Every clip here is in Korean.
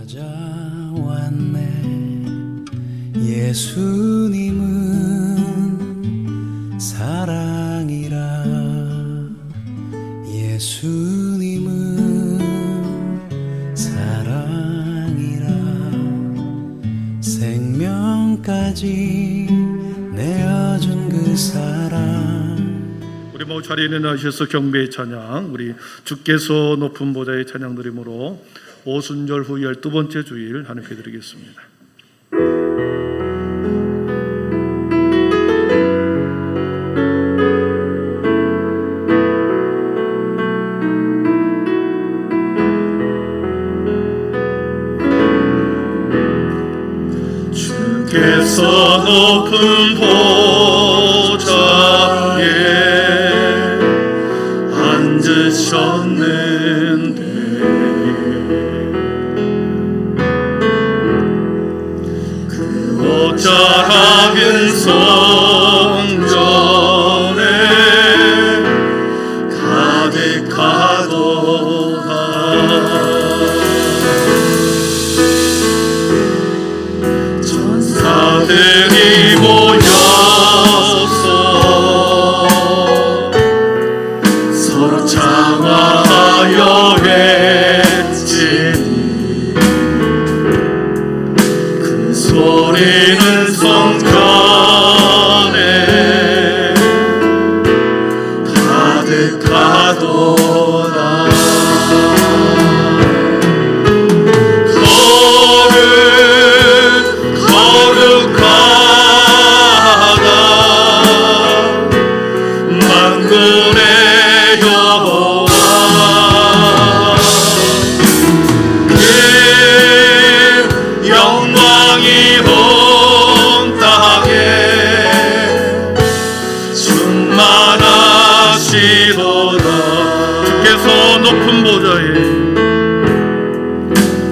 찾아왔네. 예수님은 사랑이라. 예수님은 사랑이라. 생명까지 내어준 그 사랑. 우리 모두 자리에 일어나셔서 경배의 찬양, 우리 주께서 높은 보좌의 찬양 드림으로 오순절 후 12번째 주일 하나님께 드리겠습니다. 주께서 높은 보좌에 앉으셨는데 그 옷자락은 성전에 가득하도다. 전사들이 모여서 서로 장화하여 외치니 그 소리는 성전에 가득하도다.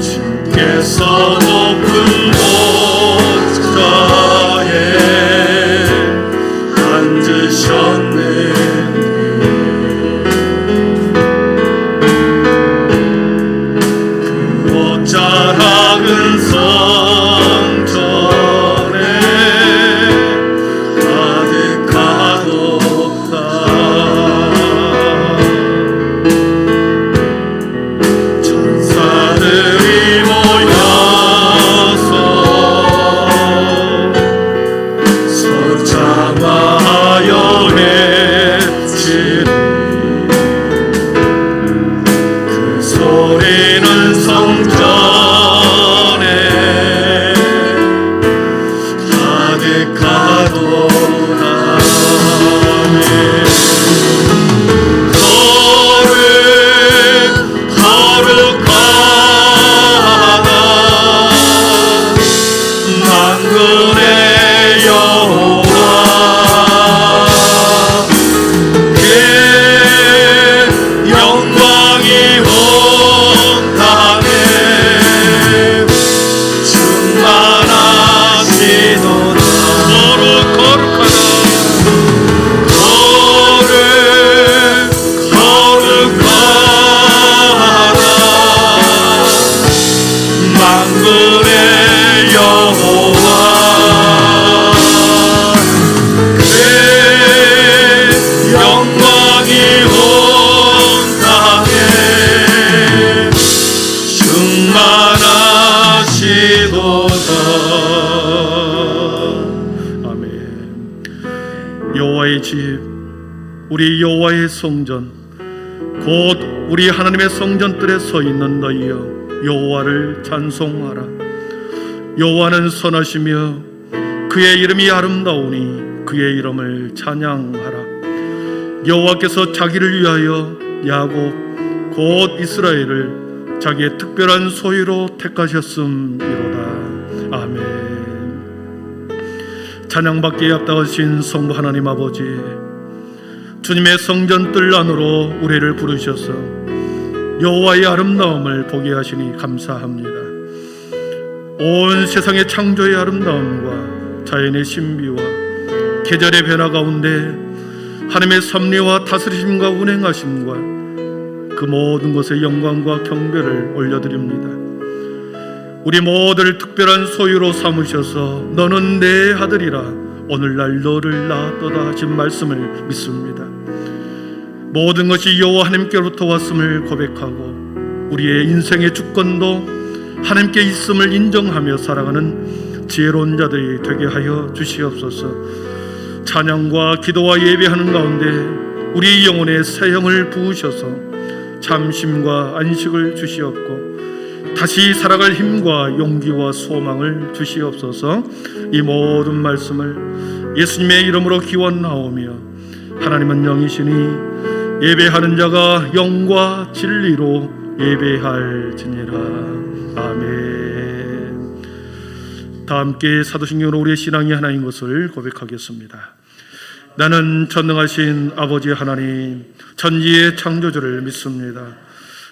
주께서 높은 보좌에 앉으셨네. 그 옷자락은 성전에 가득하도다. 전사들이 모여서 서로 장화하여 외치니 그 소리는 성전에 가득하도다. 만군의 여호와 그 영광이 온 땅에 충만하시도다. 거룩하다. 거룩하다. 만군의 여호와 그 영광이 온 땅에 충만하시도다. 아멘. 여호와의 집, 우리 여호와의 성전, 곧 우리 하나님의 성전뜰에 서 있는 너희여, 여호와를 찬송하라. 여호와는 선하시며 그의 이름이 아름다우니 그의 이름을 찬양하라. 여호와께서 자기를 위하여 야곱 곧 이스라엘을 자기의 특별한 소유로 택하셨음이로다. 아멘. 찬양받기에 합당하신 성부 하나님 아버지, 주님의 성전뜰 안으로 우리를 부르셔서 여호와의 아름다움을 보게 하시니 감사합니다. 온 세상의 창조의 아름다움과 자연의 신비와 계절의 변화 가운데 하나님의 섭리와 다스리심과 운행하심과 그 모든 것에 영광과 경배를 올려드립니다. 우리 모두를 특별한 소유로 삼으셔서 너는 내 아들이라 오늘날 너를 낳았도다 하신 말씀을 믿습니다. 모든 것이 여호와 하나님께로부터 왔음을 고백하고 우리의 인생의 주권도 하나님께 있음을 인정하며 살아가는 지혜로운 자들이 되게 하여 주시옵소서. 찬양과 기도와 예배하는 가운데 우리 영혼에 새 영을 부으셔서 잠심과 안식을 주시옵고 다시 살아갈 힘과 용기와 소망을 주시옵소서. 이 모든 말씀을 예수님의 이름으로 기원하오며 하나님은 영이시니 예배하는 자가 영과 진리로 예배할지니라. 아멘. 다 함께 사도신경으로 우리의 신앙이 하나인 것을 고백하겠습니다. 나는 전능하신 아버지 하나님 천지의 창조주를 믿습니다.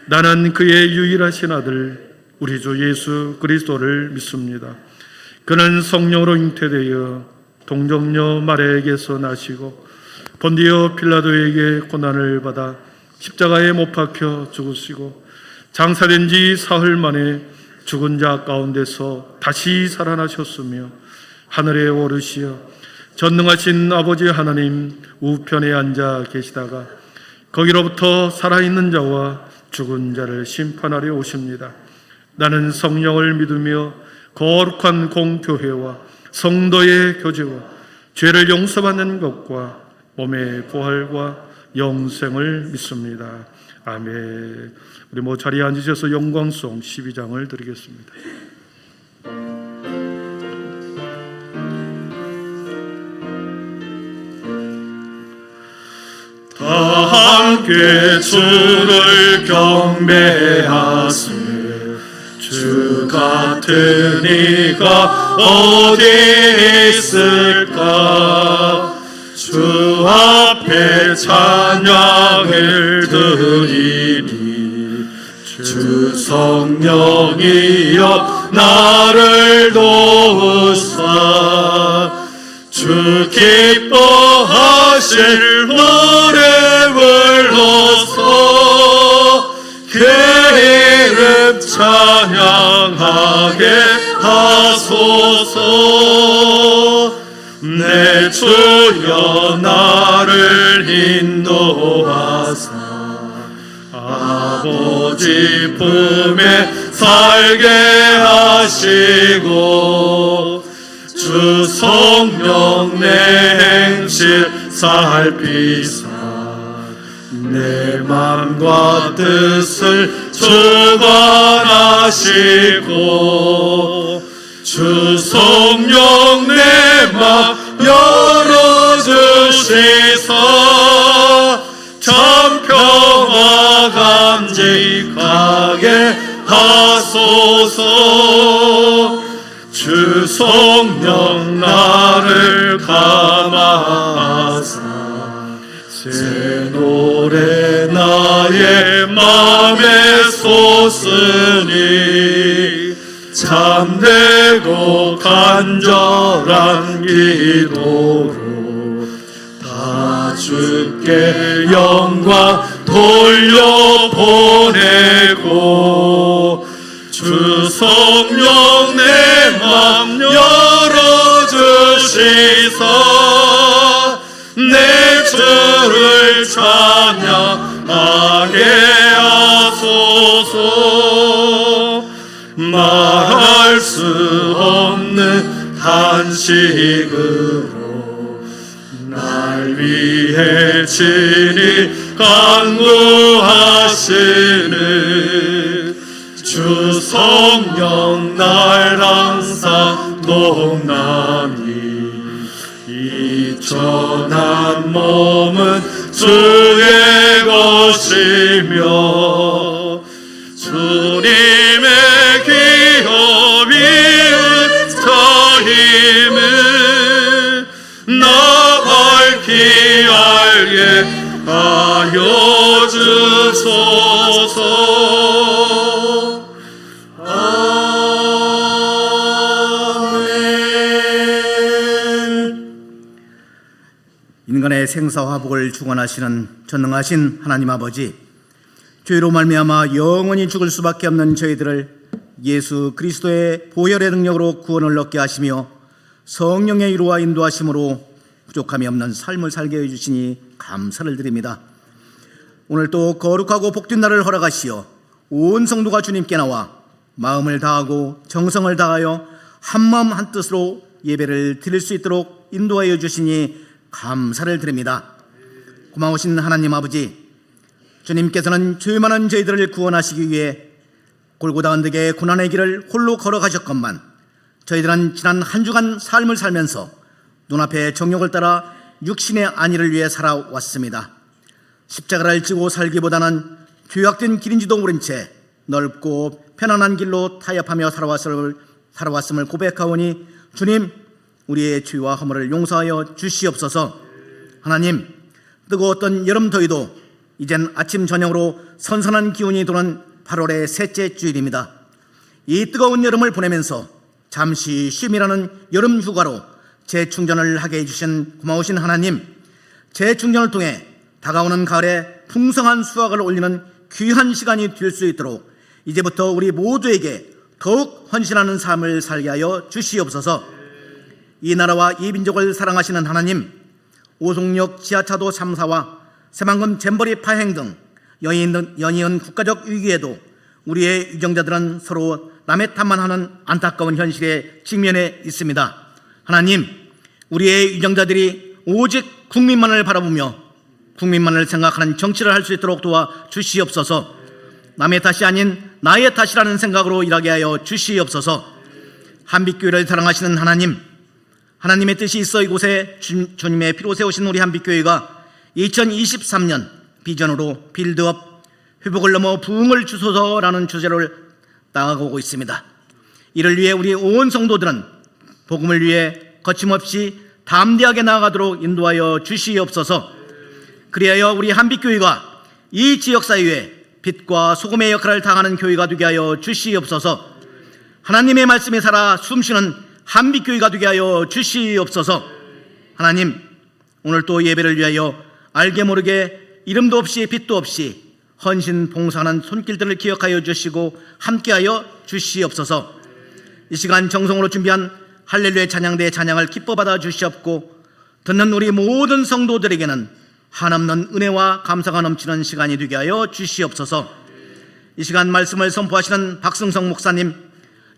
나는 그의 유일하신 아들 우리 주 예수 그리스도를 믿습니다. 그는 성령으로 잉태되어 동정녀 마리아에게서 나시고 본디오 필라도에게 고난을 받아 십자가에 못 박혀 죽으시고 장사된 지 사흘 만에 죽은 자 가운데서 다시 살아나셨으며 하늘에 오르시어 전능하신 아버지 하나님 우편에 앉아 계시다가 거기로부터 살아있는 자와 죽은 자를 심판하려 오십니다. 나는 성령을 믿으며 거룩한 공교회와 성도의 교제와 죄를 용서받는 것과 몸의 부활과 영생을 믿습니다. 아멘. 우리 모두 자리에 앉으셔서 영광송 12장을 드리겠습니다. 다 함께 주를 경배하세. 주 같은 이가 어디 있을까? 주 앞에 찬양을 드리니 주 성령이여 나를 도우사. 주 기뻐하실 노래 불러서 그 이름 찬양하게 하소서. 내 주여 나를 인도하사 아버지 품에 살게 하시고 주 성령 내 행실 살피사 내 맘과 뜻을 주관하시고 주 성령 내 맘 열어주시사 참 평화 간직하게 하소서. 주 성령 나를 감화하사 새 노래 나의 맘에 솟으니 참되고 간절한 기도로 다 주께 영광 돌려보내고 주 성령 내 맘 열어주시사 내 주를 찬양하게 하소서. 말할 수 없는 탄식으로 날 위해 친히 간구하시는 주 성령 날 항상 돕나니 이 천한 몸은 주의 것이며 주님의 기업 이은 저 힘을 나 밝히 알게 하여 주소서. 인간의 생사화복을 주관하시는 전능하신 하나님 아버지, 죄로 말미암아 영원히 죽을 수밖에 없는 저희들을 예수 그리스도의 보혈의 능력으로 구원을 얻게 하시며 성령의 위로와 인도하심으로 부족함이 없는 삶을 살게 해주시니 감사를 드립니다. 오늘 또 거룩하고 복된 날을 허락하시어 온 성도가 주님께 나와 마음을 다하고 정성을 다하여 한마음 한뜻으로 예배를 드릴 수 있도록 인도하여 주시니 감사를 드립니다. 고마우신 하나님 아버지, 주님께서는 죄 많은 저희들을 구원하시기 위해 골고다 언덕의 고난의 길을 홀로 걸어가셨건만 저희들은 지난 한 주간 삶을 살면서 눈앞의 정욕을 따라 육신의 안위를 위해 살아왔습니다. 십자가를 지고 살기보다는 죄악된 길인지도 모른 채 넓고 편안한 길로 타협하며 살아왔음을 고백하오니 주님, 우리의 죄와 허물을 용서하여 주시옵소서. 하나님, 뜨거웠던 여름 더위도 이젠 아침 저녁으로 선선한 기운이 도는 8월의 셋째 주일입니다. 이 뜨거운 여름을 보내면서 잠시 쉼이라는 여름 휴가로 재충전을 하게 해주신 고마우신 하나님, 재충전을 통해 다가오는 가을에 풍성한 수확을 올리는 귀한 시간이 될 수 있도록 이제부터 우리 모두에게 더욱 헌신하는 삶을 살게 하여 주시옵소서. 이 나라와 이 민족을 사랑하시는 하나님, 오송역 지하차도 참사와 새만금 잼버리 파행 등 연이은 국가적 위기에도 우리의 유정자들은 서로 남의 탓만 하는 안타까운 현실에 직면해 있습니다. 하나님, 우리의 유정자들이 오직 국민만을 바라보며 국민만을 생각하는 정치를 할 수 있도록 도와 주시옵소서. 남의 탓이 아닌 나의 탓이라는 생각으로 일하게 하여 주시옵소서. 한빛교회를 사랑하시는 하나님, 하나님의 뜻이 있어 이곳에 주님의 피로 세우신 우리 한빛교회가 2023년 비전으로 빌드업, 회복을 넘어 부흥을 주소서라는 주제를 나아가고 있습니다. 이를 위해 우리 온 성도들은 복음을 위해 거침없이 담대하게 나아가도록 인도하여 주시옵소서. 그리하여 우리 한빛교회가 이 지역사회에 빛과 소금의 역할을 다하는 교회가 되게 하여 주시옵소서. 하나님의 말씀에 살아 숨쉬는 한빛교회가 되게 하여 주시옵소서. 하나님, 오늘 또 예배를 위하여 알게 모르게 이름도 없이 빛도 없이 헌신 봉사하는 손길들을 기억하여 주시고 함께하여 주시옵소서. 이 시간 정성으로 준비한 할렐루야 찬양대의 찬양을 기뻐 받아 주시옵고 듣는 우리 모든 성도들에게는 한없는 은혜와 감사가 넘치는 시간이 되게 하여 주시옵소서. 이 시간 말씀을 선포하시는 박승성 목사님,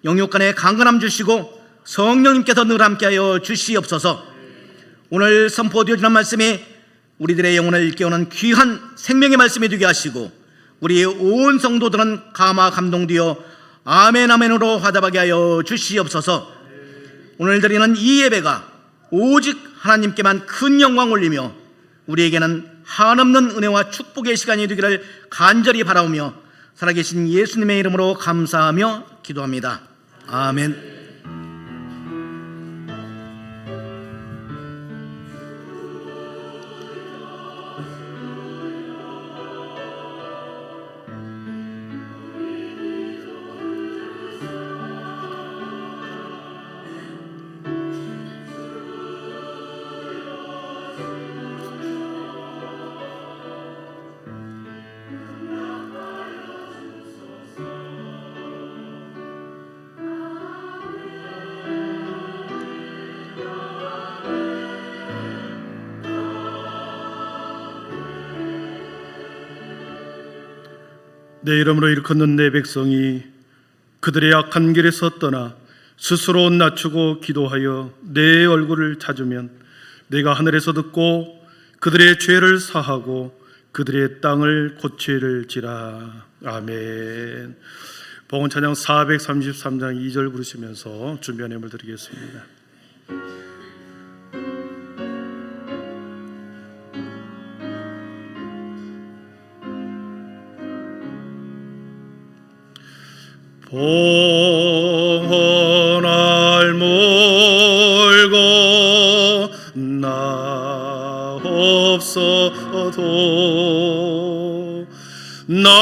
영육간에 강건함 주시고 성령님께서 늘 함께하여 주시옵소서. 오늘 선포되어지는 말씀이 우리들의 영혼을 일깨우는 귀한 생명의 말씀이 되게 하시고 우리 온 성도들은 감화 감동되어 아멘 아멘으로 화답하게 하여 주시옵소서. 오늘 드리는 이 예배가 오직 하나님께만 큰 영광 올리며 우리에게는 한없는 은혜와 축복의 시간이 되기를 간절히 바라오며 살아계신 예수님의 이름으로 감사하며 기도합니다. 아멘. 내 이름으로 일컫는 내 백성이 그들의 악한 길에서 떠나 스스로 낮추고 기도하여 내 얼굴을 찾으면 내가 하늘에서 듣고 그들의 죄를 사하고 그들의 땅을 고칠지라. 아멘. 복음 찬양 433장 2절 부르시면서 준비한 예물 드리겠습니다. 봉헌할 몰고 나옵소도 날마다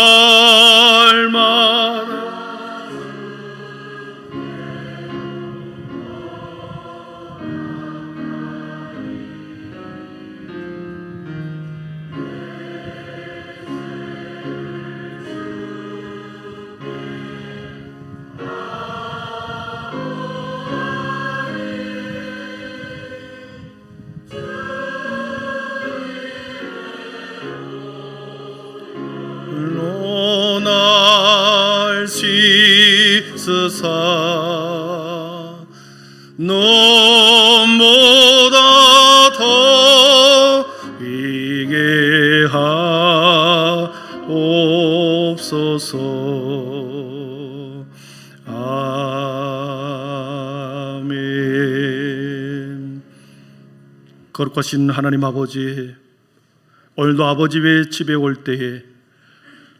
쓰사 눈보다 더 이게 하옵소서. 아멘. 거룩하신 하나님 아버지, 오늘도 아버지 집에 올 때에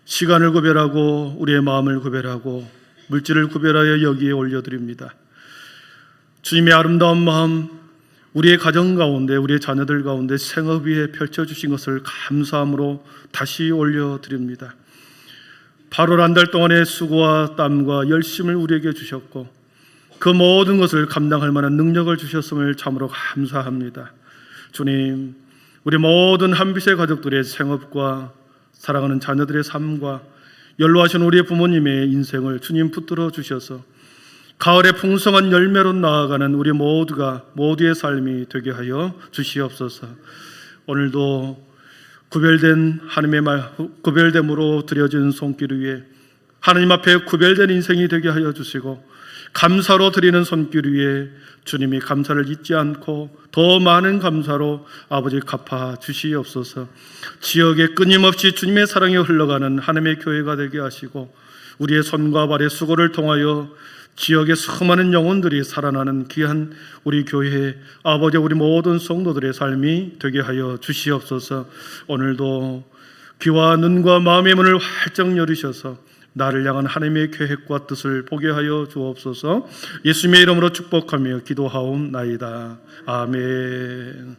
시간을 구별하고 우리의 마음을 구별하고 물질을 구별하여 여기에 올려드립니다. 주님의 아름다운 마음, 우리의 가정 가운데, 우리의 자녀들 가운데 생업 위에 펼쳐주신 것을 감사함으로 다시 올려드립니다. 8월 한 달 동안의 수고와 땀과 열심을 우리에게 주셨고 그 모든 것을 감당할 만한 능력을 주셨음을 참으로 감사합니다. 주님, 우리 모든 한빛의 가족들의 생업과 사랑하는 자녀들의 삶과 연로하신 우리의 부모님의 인생을 주님 붙들어 주셔서 가을의 풍성한 열매로 나아가는 우리 모두의 삶이 되게 하여 주시옵소서. 오늘도 구별된 하나님의 구별됨으로 드려진 손길 위에 하나님 앞에 구별된 인생이 되게 하여 주시고 감사로 드리는 손길 위에 주님이 감사를 잊지 않고 더 많은 감사로 아버지 갚아 주시옵소서. 지역에 끊임없이 주님의 사랑이 흘러가는 하나님의 교회가 되게 하시고 우리의 손과 발의 수고를 통하여 지역의 수많은 영혼들이 살아나는 귀한 우리 교회 아버지, 우리 모든 성도들의 삶이 되게 하여 주시옵소서. 오늘도 귀와 눈과 마음의 문을 활짝 열으셔서 나를 향한 하나님의 계획과 뜻을 보게 하여 주옵소서. 예수님의 이름으로 축복하며 기도하옵나이다. 아멘.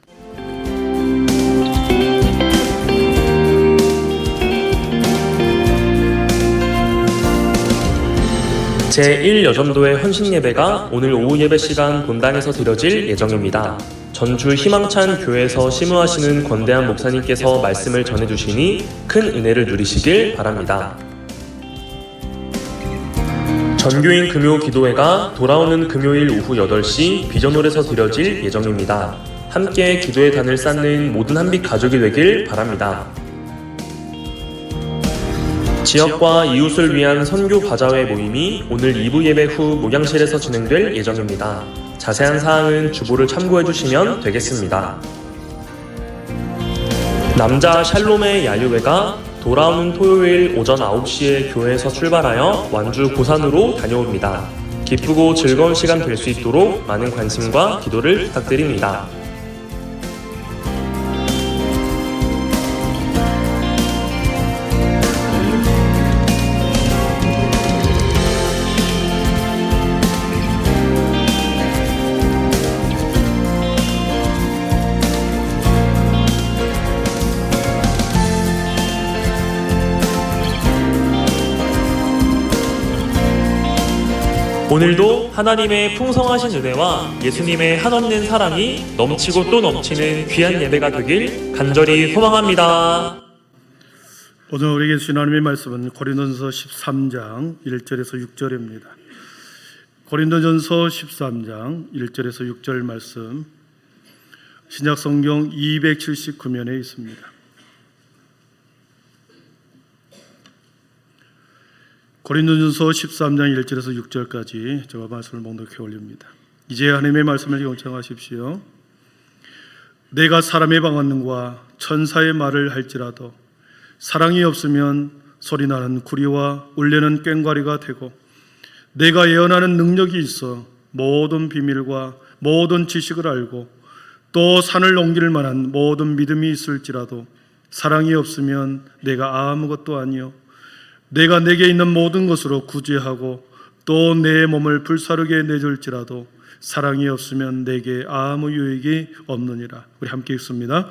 제1여전도회 헌신예배가 오늘 오후 예배 시간 본당에서 드려질 예정입니다. 전주 희망찬 교회에서 심우하시는 권대한 목사님께서 말씀을 전해주시니 큰 은혜를 누리시길 바랍니다. 전교인 금요 기도회가 돌아오는 금요일 오후 8시 비전홀에서 드려질 예정입니다. 함께 기도의 단을 쌓는 모든 한빛 가족이 되길 바랍니다. 지역과 이웃을 위한 선교 바자회 모임이 오늘 2부 예배 후 목양실에서 진행될 예정입니다. 자세한 사항은 주보를 참고해 주시면 되겠습니다. 남자 샬롬의 야유회가 돌아오는 토요일 오전 9시에 교회에서 출발하여 완주 고산으로 다녀옵니다. 기쁘고 즐거운 시간 될 수 있도록 많은 관심과 기도를 부탁드립니다. 오늘도 하나님의 풍성하신 은혜와 예수님의 한없는 사랑이 넘치고 또 넘치는 귀한 예배가 되길 간절히 소망합니다. 오늘 우리에게 주신 하나님의 말씀은 고린도전서 13장 1절에서 6절입니다. 고린도전서 13장 1절에서 6절 말씀 신약성경 279면에 있습니다. 고린도전서 13장 1절에서 6절까지 제가 말씀을 묵묵히 올립니다. 이제 하나님의 말씀을 경청하십시오. 내가 사람의 방언과 천사의 말을 할지라도 사랑이 없으면 소리나는 구리와 울리는 꽹과리가 되고, 내가 예언하는 능력이 있어 모든 비밀과 모든 지식을 알고 또 산을 옮길 만한 모든 믿음이 있을지라도 사랑이 없으면 내가 아무것도 아니요 내가 내게 있는 모든 것으로 구제하고 또 내 몸을 불사르게 내줄지라도 사랑이 없으면 내게 아무 유익이 없느니라. 우리 함께 읽습니다.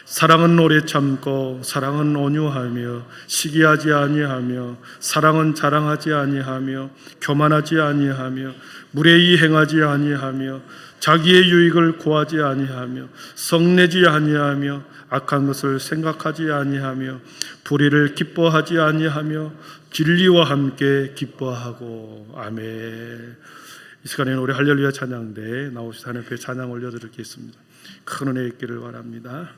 사랑은 오래 참고 사랑은 온유하며 시기하지 아니하며 사랑은 자랑하지 아니하며 교만하지 아니하며 무례히 행하지 아니하며 자기의 유익을 구하지 아니하며 성내지 아니하며 악한 것을 생각하지 아니하며 불의를 기뻐하지 아니하며 진리와 함께 기뻐하고. 아멘. 이 시간에는 우리 할렐루야 찬양대 나오신 하나님 앞에 찬양 올려드리겠습니다. 큰 은혜 있기를 바랍니다.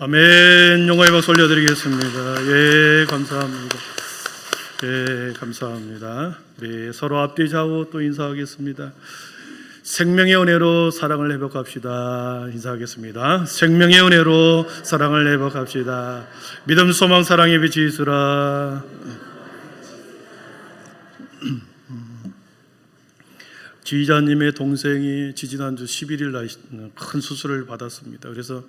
아멘. 영광의 박수 올려드리겠습니다. 예, 감사합니다. 예, 감사합니다. 우리 서로 앞뒤 좌우 또 인사하겠습니다. 생명의 은혜로 사랑을 회복합시다. 인사하겠습니다. 생명의 은혜로 사랑을 회복합시다. 믿음, 소망, 사랑의 빛이 있으라. 지휘자님의 동생이 지지난주 11일 날 큰 수술을 받았습니다. 그래서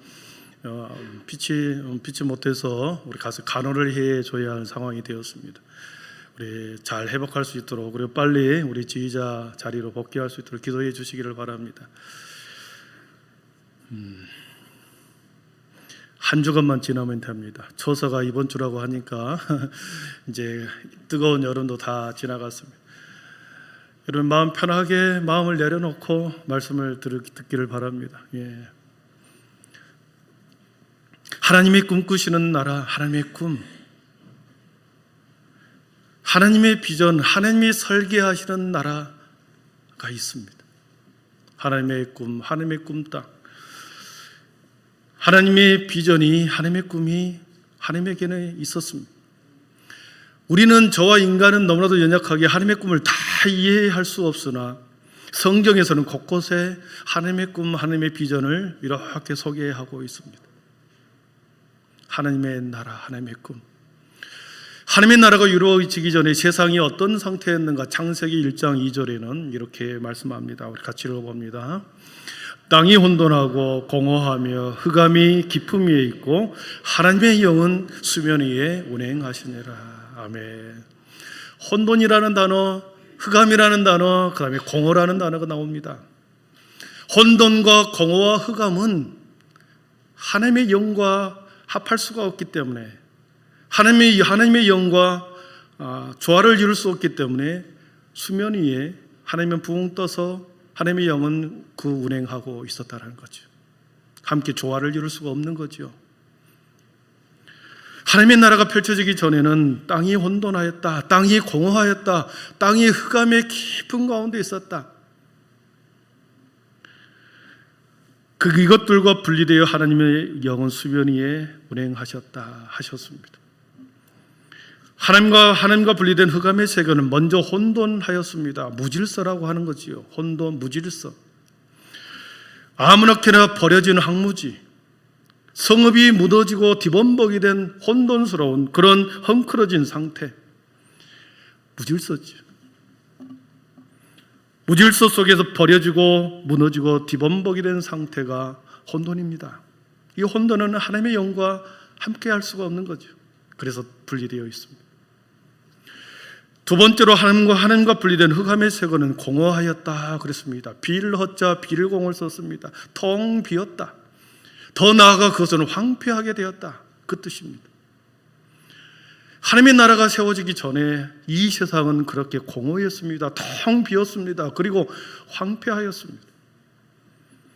피치 못해서 우리 가서 간호를 해줘야 하는 상황이 되었습니다. 우리 잘 회복할 수 있도록, 그리고 빨리 우리 지휘자 자리로 복귀할 수 있도록 기도해 주시기를 바랍니다. 한 주간만 지나면 됩니다. 처서가 이번 주라고 하니까 이제 뜨거운 여름도 다 지나갔습니다. 여러분 마음 편하게 마음을 내려놓고 말씀을 듣기를 바랍니다. 예. 하나님이 꿈꾸시는 나라, 하나님의 꿈, 하나님의 비전, 하나님이 설계하시는 나라가 있습니다. 하나님의 꿈, 하나님의 꿈 땅, 하나님의 비전이, 하나님의 꿈이 하나님에게는 있었습니다. 우리는, 저와 인간은 너무나도 연약하게 하나님의 꿈을 다 이해할 수 없으나 성경에서는 곳곳에 하나님의 꿈, 하나님의 비전을 이렇게 소개하고 있습니다. 하나님의 나라, 하나님의 꿈. 하나님의 나라가 이루어지기 전에 세상이 어떤 상태였는가? 창세기 1장 2절에는 이렇게 말씀합니다. 우리 같이 읽어봅니다. 땅이 혼돈하고 공허하며 흑암이 깊음 위에 있고 하나님의 영은 수면 위에 운행하시니라. 아멘. 혼돈이라는 단어, 흑암이라는 단어, 그 다음에 공허라는 단어가 나옵니다. 혼돈과 공허와 흑암은 하나님의 영과 합할 수가 없기 때문에, 하나님의 영과 조화를 이룰 수 없기 때문에 수면 위에 하나님은 붕 떠서 하나님의 영은 그 운행하고 있었다는 거죠. 함께 조화를 이룰 수가 없는 거죠. 하나님의 나라가 펼쳐지기 전에는 땅이 혼돈하였다, 땅이 공허하였다, 땅이 흑암의 깊은 가운데 있었다. 이것들과 분리되어 하나님의 영은 수면 위에 운행하셨다 하셨습니다. 하나님과 분리된 흑암의 세계는 먼저 혼돈하였습니다. 무질서라고 하는 거지요. 혼돈, 무질서. 아무렇게나 버려진 황무지, 성읍이 무너지고 뒤범벅이 된 혼돈스러운 그런 헝클어진 상태, 무질서지. 무질서 속에서 버려지고 무너지고 뒤범벅이 된 상태가 혼돈입니다. 이 혼돈은 하나님의 영과 함께 할 수가 없는 거죠. 그래서 분리되어 있습니다. 두 번째로 하나님과 분리된 흑암의 세계는 공허하였다 그랬습니다. 빌허자 빌공을 썼습니다. 텅 비었다. 더 나아가 그것은 황폐하게 되었다, 그 뜻입니다. 하나님의 나라가 세워지기 전에 이 세상은 그렇게 공허했습니다. 텅 비었습니다. 그리고 황폐하였습니다.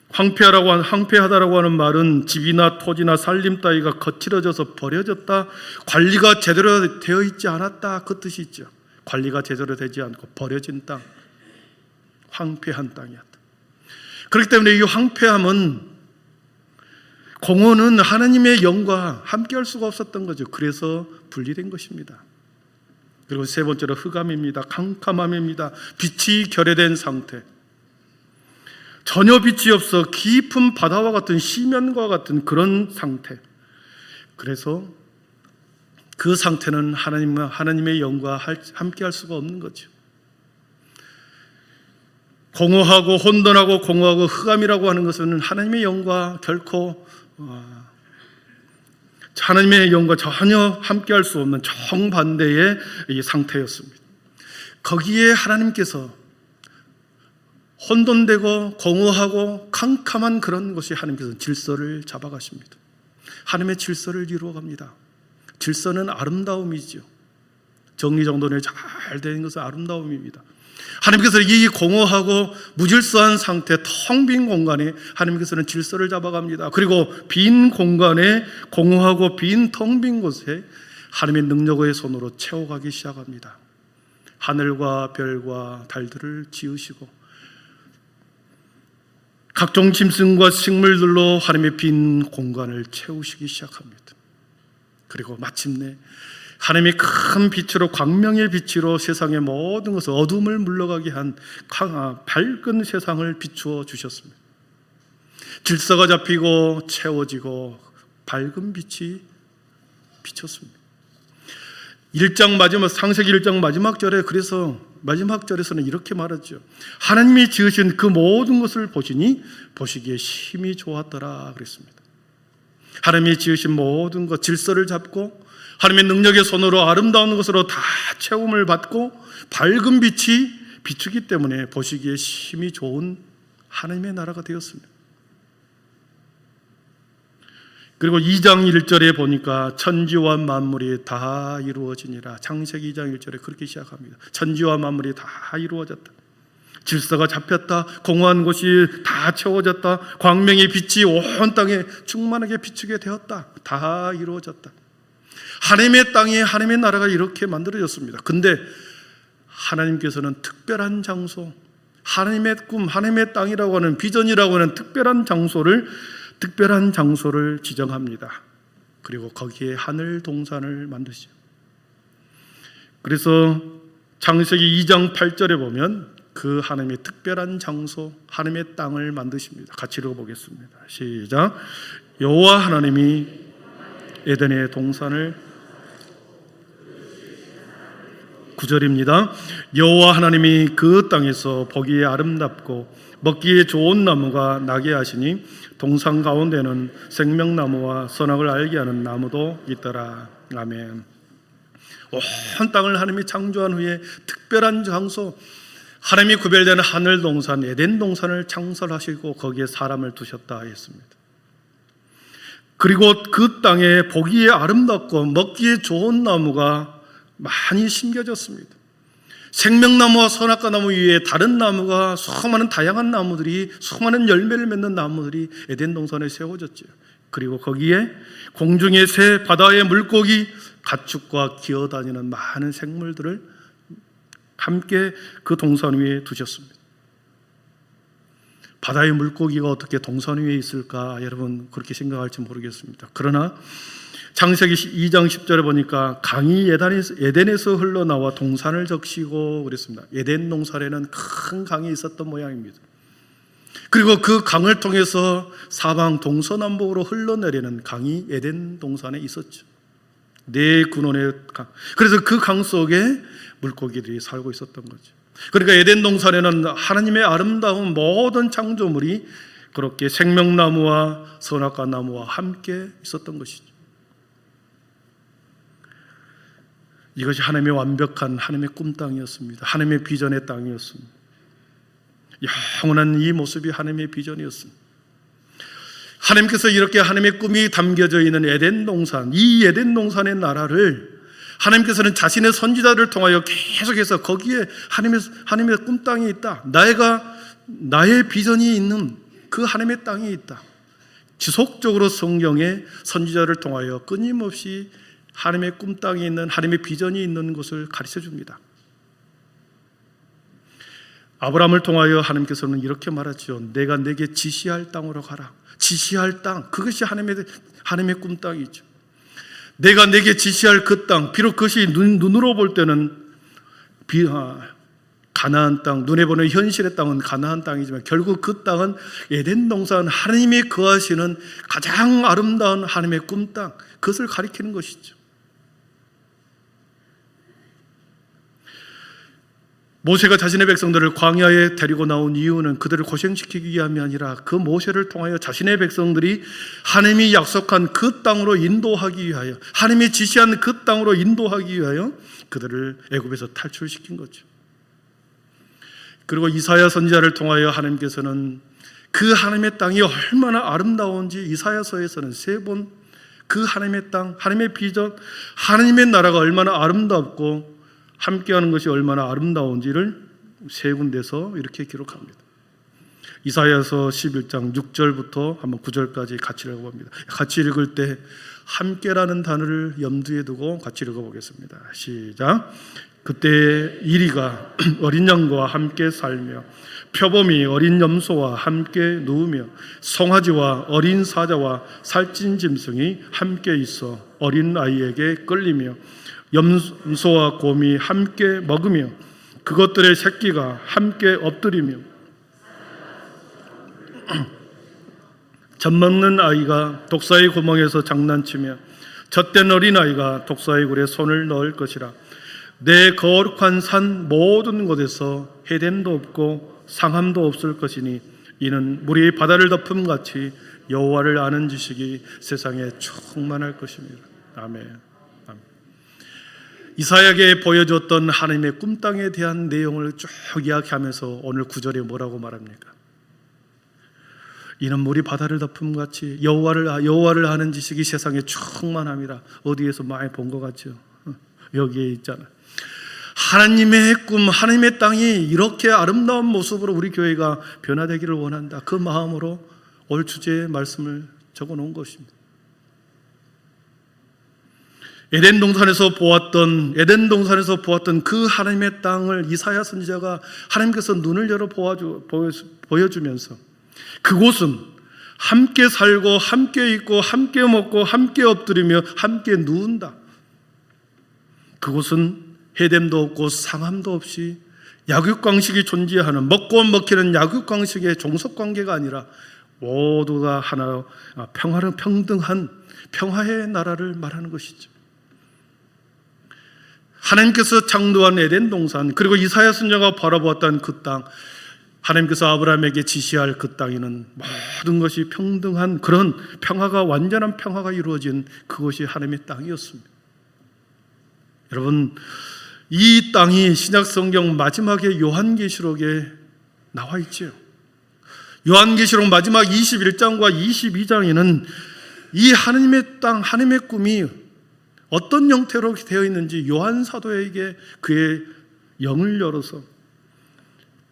황폐하다라고 하는 말은 집이나 토지나 살림 따위가 거칠어져서 버려졌다, 관리가 제대로 되어 있지 않았다, 그 뜻이 있죠. 관리가 제대로 되지 않고 버려진 땅, 황폐한 땅이었다. 그렇기 때문에 이 황폐함은, 공허는 하나님의 영과 함께 할 수가 없었던 거죠. 그래서 분리된 것입니다. 그리고 세 번째로 흑암입니다. 캄캄함입니다. 빛이 결여된 상태. 전혀 빛이 없어 깊은 바다와 같은 시면과 같은 그런 상태. 그래서 그 상태는 하나님의 영과 함께 할 수가 없는 거죠. 공허하고 혼돈하고 공허하고 흑암이라고 하는 것은 하나님의 영과 결코 하나님의 영과 전혀 함께 할 수 없는 정반대의 이 상태였습니다. 거기에 하나님께서 혼돈되고 공허하고 캄캄한 그런 것이 하나님께서 질서를 잡아가십니다. 하나님의 질서를 이루어갑니다. 질서는 아름다움이죠. 정리정돈이 잘 되는 것은 아름다움입니다. 하나님께서 이 공허하고 무질서한 상태, 텅 빈 공간에 하나님께서는 질서를 잡아갑니다. 그리고 빈 공간에, 공허하고 빈 텅 빈 곳에 하나님의 능력의 손으로 채워가기 시작합니다. 하늘과 별과 달들을 지으시고 각종 짐승과 식물들로 하나님의 빈 공간을 채우시기 시작합니다. 그리고 마침내 하나님의 큰 빛으로, 광명의 빛으로 세상의 모든 것을, 어둠을 물러가게 한 밝은 세상을 비추어 주셨습니다. 질서가 잡히고 채워지고 밝은 빛이 비쳤습니다. 1장 마지막, 창세기 1장 마지막 절에, 그래서 마지막 절에서는 이렇게 말하죠. 하나님이 지으신 그 모든 것을 보시니 보시기에 심히 좋았더라 그랬습니다. 하나님이 지으신 모든 것, 질서를 잡고 하나님의 능력의 손으로 아름다운 것으로 다 채움을 받고 밝은 빛이 비추기 때문에 보시기에 심히 좋은 하나님의 나라가 되었습니다. 그리고 2장 1절에 보니까 천지와 만물이 다 이루어지니라. 창세기 2장 1절에 그렇게 시작합니다. 천지와 만물이 다 이루어졌다. 질서가 잡혔다. 공허한 곳이 다 채워졌다. 광명의 빛이 온 땅에 충만하게 비추게 되었다. 다 이루어졌다. 하나님의 땅에 하나님의 나라가 이렇게 만들어졌습니다. 근데 하나님께서는 특별한 장소, 하나님의 꿈, 하나님의 땅이라고 하는 비전이라고 하는 특별한 장소를 지정합니다. 그리고 거기에 하늘 동산을 만드시죠. 그래서 창세기 2장 8절에 보면 그 하나님의 특별한 장소, 하나님의 땅을 만드십니다. 같이 읽어보겠습니다. 시작. 여호와 하나님이 에덴의 동산을, 9절입니다. 여호와 하나님이 그 땅에서 보기에 아름답고 먹기에 좋은 나무가 나게 하시니 동산 가운데는 생명나무와 선악을 알게 하는 나무도 있더라. 아멘. 온 땅을 하나님이 창조한 후에 특별한 장소, 하나님이 구별되는 하늘 동산, 에덴 동산을 창설하시고 거기에 사람을 두셨다 했습니다. 그리고 그 땅에 보기에 아름답고 먹기에 좋은 나무가 많이 심겨졌습니다. 생명나무와 선악과 나무 위에 다른 나무가, 수많은 다양한 나무들이, 수많은 열매를 맺는 나무들이 에덴 동산에 세워졌죠. 그리고 거기에 공중의 새, 바다의 물고기, 가축과 기어다니는 많은 생물들을 함께 그 동산 위에 두셨습니다. 바다의 물고기가 어떻게 동산 위에 있을까? 여러분 그렇게 생각할지 모르겠습니다. 그러나 창세기 2장 10절에 보니까 강이 에덴에서 흘러나와 동산을 적시고 그랬습니다. 에덴 동산에는 큰 강이 있었던 모양입니다. 그리고 그 강을 통해서 사방 동서남북으로 흘러내리는 강이 에덴 동산에 있었죠. 네 근원의 강. 그래서 그 강 속에 물고기들이 살고 있었던 거죠. 그러니까 에덴 동산에는 하나님의 아름다운 모든 창조물이 그렇게 생명나무와 선악과 나무와 함께 있었던 것이죠. 이것이 하나님의 완벽한 하나님의 꿈 땅이었습니다. 하나님의 비전의 땅이었습니다. 영원한 이 모습이 하나님의 비전이었습니다. 하나님께서 이렇게 하나님의 꿈이 담겨져 있는 에덴 동산, 이 에덴 동산의 나라를 하나님께서는 자신의 선지자를 통하여 계속해서 거기에 하나님의 꿈 땅이 있다. 나의 비전이 있는 그 하나님의 땅이 있다. 지속적으로 성경에 선지자를 통하여 끊임없이 하나님의 꿈 땅이 있는, 하나님의 비전이 있는 곳을 가르쳐 줍니다. 아브라함을 통하여 하나님께서는 이렇게 말하죠. 내가 내게 지시할 땅으로 가라. 지시할 땅, 그것이 하나님의 꿈 땅이죠. 내가 내게 지시할 그 땅, 비록 그것이 눈으로 볼 때는 가나안 땅, 눈에 보는 현실의 땅은 가나안 땅이지만 결국 그 땅은 에덴 동산, 하나님이 거하시는 가장 아름다운 하나님의 꿈 땅, 그것을 가리키는 것이죠. 모세가 자신의 백성들을 광야에 데리고 나온 이유는 그들을 고생시키기 위함이 아니라 그 모세를 통하여 자신의 백성들이 하나님이 약속한 그 땅으로 인도하기 위하여, 하나님이 지시한 그 땅으로 인도하기 위하여 그들을 애굽에서 탈출시킨 거죠. 그리고 이사야 선지자를 통하여 하나님께서는 그 하나님의 땅이 얼마나 아름다운지 이사야서에서는 3번 그 하나님의 땅, 하나님의 비전, 하나님의 나라가 얼마나 아름답고 함께하는 것이 얼마나 아름다운지를 3군데서 이렇게 기록합니다. 이사야서 11장 6절부터 한번 9절까지 같이 읽어봅니다. 같이 읽을 때 함께라는 단어를 염두에 두고 같이 읽어보겠습니다. 시작. 그때 이리가 어린 양과 함께 살며 표범이 어린 염소와 함께 누우며 송아지와 어린 사자와 살찐 짐승이 함께 있어 어린 아이에게 끌리며 염소와 곰이 함께 먹으며 그것들의 새끼가 함께 엎드리며 젖먹는 아이가 독사의 구멍에서 장난치며 젖된 어린아이가 독사의 굴에 손을 넣을 것이라. 내 거룩한 산 모든 곳에서 해됨도 없고 상함도 없을 것이니 이는 물이 바다를 덮음같이 여호와를 아는 지식이 세상에 충만할 것입니다. 아멘. 이사야에게 보여줬던 하나님의 꿈 땅에 대한 내용을 쭉 이야기하면서 오늘 9절에 뭐라고 말합니까? 이는 물이 바다를 덮음같이 여호와를 아는 지식이 세상에 충만함이라. 어디에서 많이 본 것 같죠? 여기에 있잖아요. 하나님의 꿈, 하나님의 땅이 이렇게 아름다운 모습으로 우리 교회가 변화되기를 원한다. 그 마음으로 올 주제의 말씀을 적어 놓은 것입니다. 에덴 동산에서 보았던 그 하나님의 땅을 이사야 선지자가 하나님께서 눈을 열어 보여주면서 그곳은 함께 살고 함께 있고 함께 먹고 함께 엎드리며 함께 누운다. 그곳은 해됨도 없고 상함도 없이 약육강식이 존재하는, 먹고 먹히는 약육강식의 종속관계가 아니라 모두가 하나로 평화는 평등한 평화의 나라를 말하는 것이죠. 하나님께서 창조한 에덴 동산, 그리고 이사야 선지자가 바라보았던 그 땅, 하나님께서 아브라함에게 지시할 그 땅에는 모든 것이 평등한 그런 평화가, 완전한 평화가 이루어진 그것이 하나님의 땅이었습니다. 여러분, 이 땅이 신약 성경 마지막에 요한계시록에 나와 있죠. 요한계시록 마지막 21장과 22장에는 이 하나님의 땅, 하나님의 꿈이 어떤 형태로 되어 있는지 요한 사도에게 그의 영을 열어서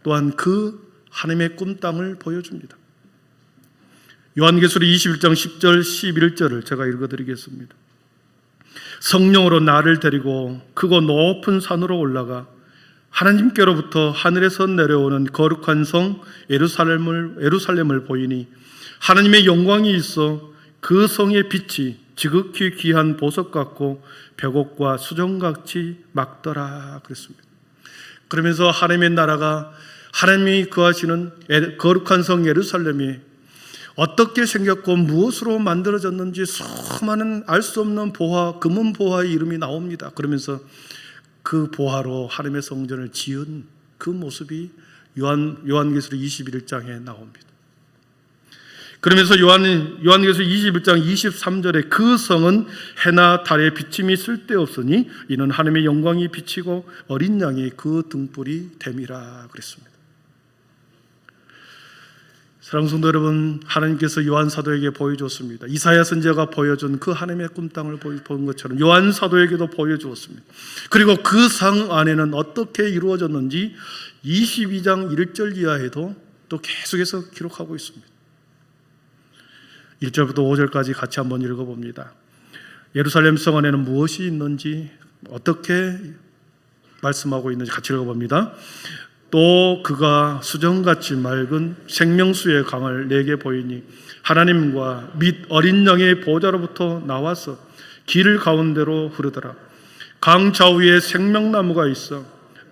또한 그 하나님의 꿈 땅을 보여줍니다. 요한계시록 21장 10절 11절을 제가 읽어드리겠습니다. 성령으로 나를 데리고 크고 높은 산으로 올라가 하나님께로부터 하늘에서 내려오는 거룩한 성 예루살렘을 보이니 하나님의 영광이 있어 그 성의 빛이 지극히 귀한 보석 같고 벽옥과 수정같이 막더라 그랬습니다. 그러면서 하나님의 나라가, 하나님이 거하시는 거룩한 성 예루살렘이 어떻게 생겼고 무엇으로 만들어졌는지 수많은 알 수 없는 보화, 금은 보화의 이름이 나옵니다. 그러면서 그 보화로 하나님의 성전을 지은 그 모습이 요한계시록 21장에 나옵니다. 그러면서 요한계시록 21장 23절에 그 성은 해나 달의 비침이 쓸데없으니 이는 하나님의 영광이 비치고 어린 양이 그 등불이 됨이라 그랬습니다. 사랑하는 성도 여러분, 하나님께서 요한 사도에게 보여줬습니다. 이사야 선지자가 보여준 그 하나님의 꿈 땅을 본 것처럼 요한 사도에게도 보여주었습니다. 그리고 그 상 안에는 어떻게 이루어졌는지 22장 1절 이하에도 또 계속해서 기록하고 있습니다. 1절부터 5절까지 같이 한번 읽어봅니다. 예루살렘 성 안에는 무엇이 있는지, 어떻게 말씀하고 있는지 같이 읽어봅니다. 또 그가 수정같이 맑은 생명수의 강을 내게 보이니 하나님과 및 어린 양의 보좌로부터 나와서 길 가운데로 흐르더라. 강 좌우에 생명나무가 있어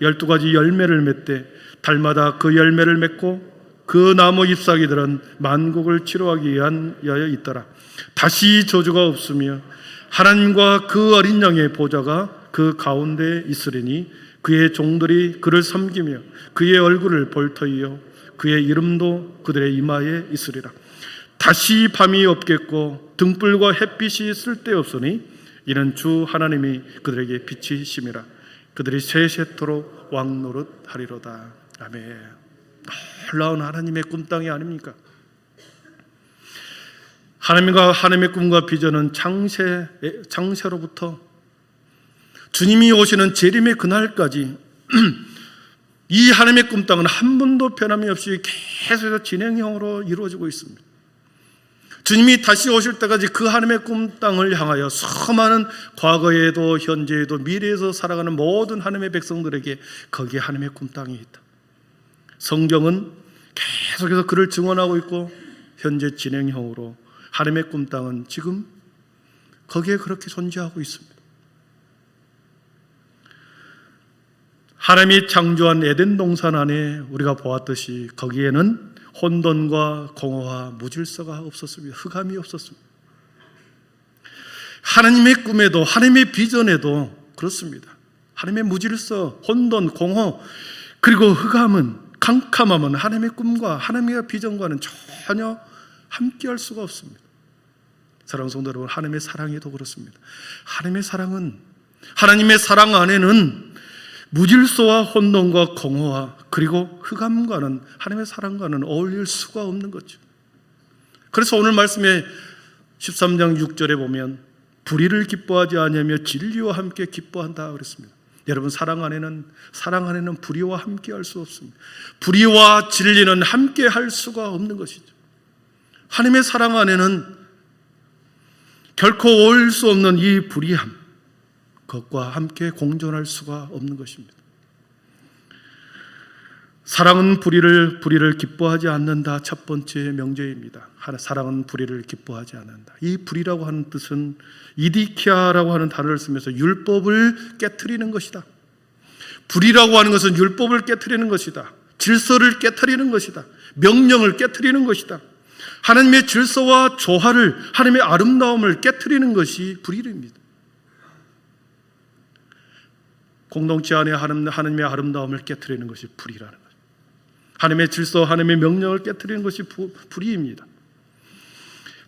12가지 열매를 맺되 달마다 그 열매를 맺고 그 나무 잎사귀들은 만국을 치료하기 위하여 있더라. 다시 저주가 없으며 하나님과 그 어린 양의 보좌가 그 가운데 있으리니 그의 종들이 그를 섬기며 그의 얼굴을 볼 터이요 그의 이름도 그들의 이마에 있으리라. 다시 밤이 없겠고 등불과 햇빛이 쓸데없으니 이는 주 하나님이 그들에게 빛이심이라. 그들이 세세토록 왕노릇 하리로다. 아멘. 놀라운 하나님의 꿈땅이 아닙니까? 하나님의 꿈과 비전은 창세로부터 주님이 오시는 재림의 그날까지 이 하나님의 꿈땅은 한 번도 변함이 없이 계속해서 진행형으로 이루어지고 있습니다. 주님이 다시 오실 때까지 그 하나님의 꿈땅을 향하여 수많은 과거에도 현재에도 미래에서 살아가는 모든 하나님의 백성들에게 거기에 하나님의 꿈땅이 있다. 성경은 계속해서 그를 증언하고 있고 현재 진행형으로 하나님의 꿈땅은 지금 거기에 그렇게 존재하고 있습니다. 하나님이 창조한 에덴 동산 안에 우리가 보았듯이 거기에는 혼돈과 공허와 무질서가 없었습니다. 흑암이 없었습니다. 하나님의 꿈에도 하나님의 비전에도 그렇습니다. 하나님의 무질서, 혼돈, 공허 그리고 흑암은 캄캄함은 하나님의 꿈과 하나님의 비전과는 전혀 함께할 수가 없습니다. 사랑하는 성도 여러분, 하나님의 사랑에도 그렇습니다. 하나님의 사랑은 하나님의 사랑 안에는 무질서와 혼돈과 공허와 그리고 흑암과는 하나님의 사랑과는 어울릴 수가 없는 거죠. 그래서 오늘 말씀에 13장 6절에 보면 불의를 기뻐하지 아니하며 진리와 함께 기뻐한다 그랬습니다. 여러분, 사랑 안에는 불의와 함께 할 수 없습니다. 불의와 진리는 함께 할 수가 없는 것이죠. 하나님의 사랑 안에는 결코 어울릴 수 없는 이 불의함, 그것과 함께 공존할 수가 없는 것입니다. 사랑은 불의를 기뻐하지 않는다. 첫 번째 명제입니다. 사랑은 불의를 기뻐하지 않는다. 이 불의라고 하는 뜻은 이디키아라고 하는 단어를 쓰면서 율법을 깨트리는 것이다. 불의라고 하는 것은 율법을 깨트리는 것이다. 질서를 깨트리는 것이다. 명령을 깨트리는 것이다. 하나님의 질서와 조화를, 하나님의 아름다움을 깨트리는 것이 불의입니다. 공동체 안에 하나님의 아름다움을 깨트리는 것이 불의라는 거죠. 하나님의 질서, 하나님의 명령을 깨트리는 것이 불의입니다.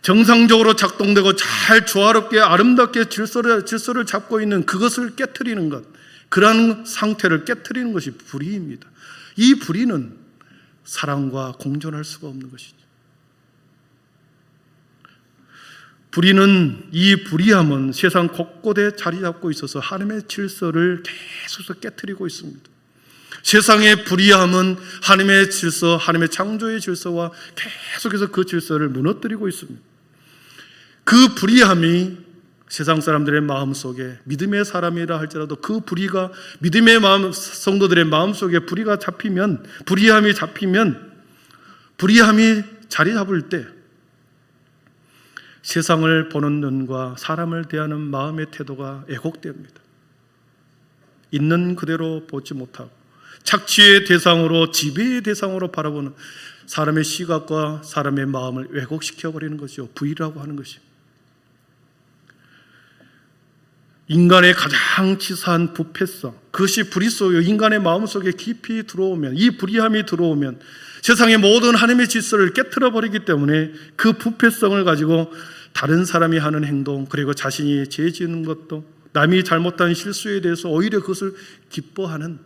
정상적으로 작동되고 잘 조화롭게 아름답게 질서를 잡고 있는 그것을 깨트리는 것, 그러한 상태를 깨트리는 것이 불의입니다. 이 불의는 사랑과 공존할 수가 없는 것이죠. 이 불의함은 세상 곳곳에 자리 잡고 있어서 하나님의 질서를 계속해서 깨트리고 있습니다. 세상의 불의함은 하나님의 질서, 하나님의 창조의 질서와 계속해서 그 질서를 무너뜨리고 있습니다. 그 불의함이 세상 사람들의 마음속에, 믿음의 사람이라 할지라도 그 불의가 믿음의 성도들의 마음속에 불의함이 잡히면 불의함이 자리 잡을 때 세상을 보는 눈과 사람을 대하는 마음의 태도가 왜곡됩니다. 있는 그대로 보지 못하고 착취의 대상으로, 지배의 대상으로 바라보는 사람의 시각과 사람의 마음을 왜곡시켜버리는 것이요, 불의라고 하는 것입니다. 인간의 가장 치사한 부패성, 그것이 불의 속에, 인간의 마음속에 깊이 들어오면, 이 불의함이 들어오면 세상의 모든 하나님의 질서를 깨트려 버리기 때문에 그 부패성을 가지고 다른 사람이 하는 행동, 그리고 자신이 죄 지은 것도, 남이 잘못한 실수에 대해서 오히려 그것을 기뻐하는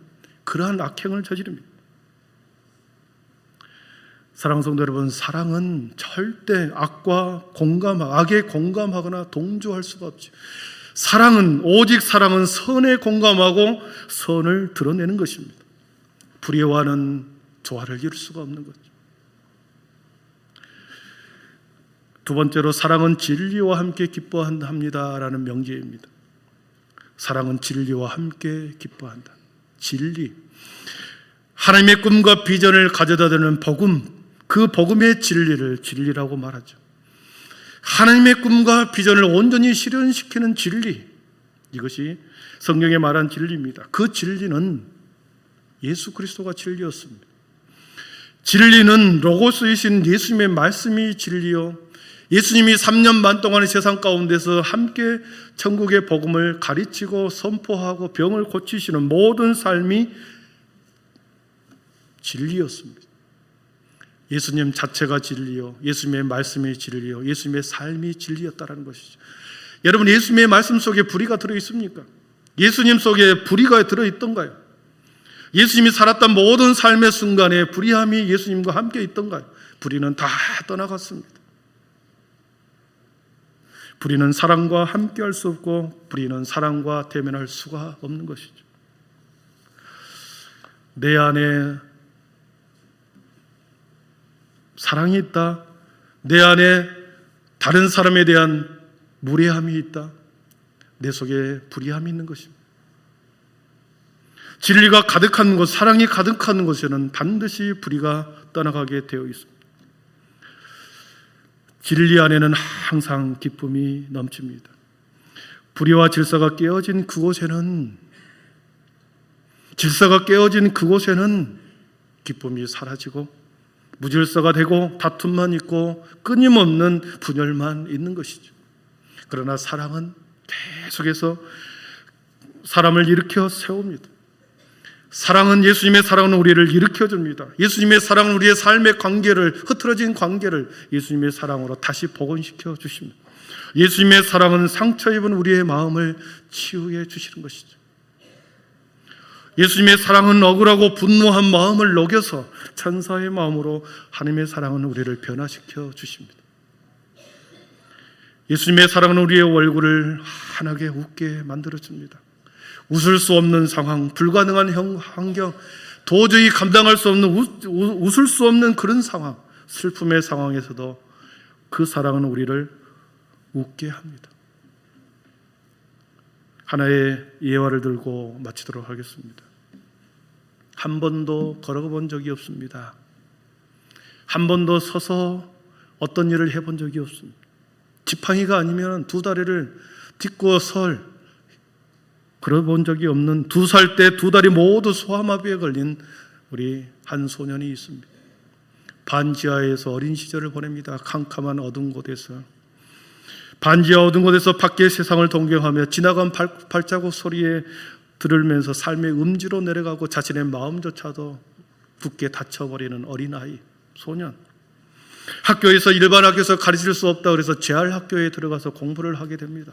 그러한 악행을 저지릅니다. 사랑하는 성도 여러분, 사랑은 절대 악에 공감하거나 동조할 수가 없죠. 오직 사랑은 선에 공감하고 선을 드러내는 것입니다. 불의와는 조화를 이룰 수가 없는 거죠. 두 번째로, 사랑은 진리와 함께 기뻐합니다라는 명제입니다. 사랑은 진리와 함께 기뻐한다. 진리, 하나님의 꿈과 비전을 가져다 드는 복음, 그 복음의 진리를 진리라고 말하죠. 하나님의 꿈과 비전을 온전히 실현시키는 진리, 이것이 성경에 말한 진리입니다. 그 진리는 예수 그리스도가 진리였습니다. 진리는 로고스이신 예수님의 말씀이 진리요, 예수님이 3년 반 동안의 세상 가운데서 함께 천국의 복음을 가르치고 선포하고 병을 고치시는 모든 삶이 진리였습니다. 예수님 자체가 진리요, 예수님의 말씀이 진리요, 예수님의 삶이 진리였다는 것이죠. 여러분, 예수님의 말씀 속에 불의가 들어있습니까? 예수님 속에 불의가 들어있던가요? 예수님이 살았던 모든 삶의 순간에 불의함이 예수님과 함께 있던가요? 불의는 다 떠나갔습니다. 불의는 사랑과 함께할 수 없고 불의는 사랑과 대면할 수가 없는 것이죠. 내 안에 사랑이 있다, 내 안에 다른 사람에 대한 무례함이 있다, 내 속에 불의함이 있는 것입니다. 진리가 가득한 곳, 사랑이 가득한 곳에는 반드시 불의가 떠나가게 되어 있습니다. 진리 안에는 항상 기쁨이 넘칩니다. 불의와 질서가 깨어진 그곳에는 기쁨이 사라지고 무질서가 되고 다툼만 있고 끊임없는 분열만 있는 것이죠. 그러나 사랑은 계속해서 사람을 일으켜 세웁니다. 사랑은, 예수님의 사랑은 우리를 일으켜줍니다. 예수님의 사랑은 우리의 삶의 관계를, 흐트러진 관계를 예수님의 사랑으로 다시 복원시켜 주십니다. 예수님의 사랑은 상처 입은 우리의 마음을 치유해 주시는 것이죠. 예수님의 사랑은 억울하고 분노한 마음을 녹여서 천사의 마음으로, 하나님의 사랑은 우리를 변화시켜 주십니다. 예수님의 사랑은 우리의 얼굴을 환하게 웃게 만들어줍니다. 웃을 수 없는 상황, 불가능한 환경, 도저히 감당할 수 없는, 웃을 수 없는 그런 상황, 슬픔의 상황에서도 그 사랑은 우리를 웃게 합니다. 하나의 예화를 들고 마치도록 하겠습니다. 한 번도 걸어본 적이 없습니다. 한 번도 서서 어떤 일을 해본 적이 없습니다. 지팡이가 아니면 두 다리를 딛고 걸어본 적이 없는, 2살 때 두 다리 모두 소아마비에 걸린 우리 한 소년이 있습니다. 반지하에서 어린 시절을 보냅니다. 캄캄한 어두운 곳에서, 반지하 어두운 곳에서 밖의 세상을 동경하며 지나간 발자국 소리에 들으면서 삶의 음지로 내려가고 자신의 마음조차도 굳게 닫혀버리는 어린아이, 소년. 학교에서, 일반 학교에서 가르칠 수 없다 그래서 재활학교에 들어가서 공부를 하게 됩니다.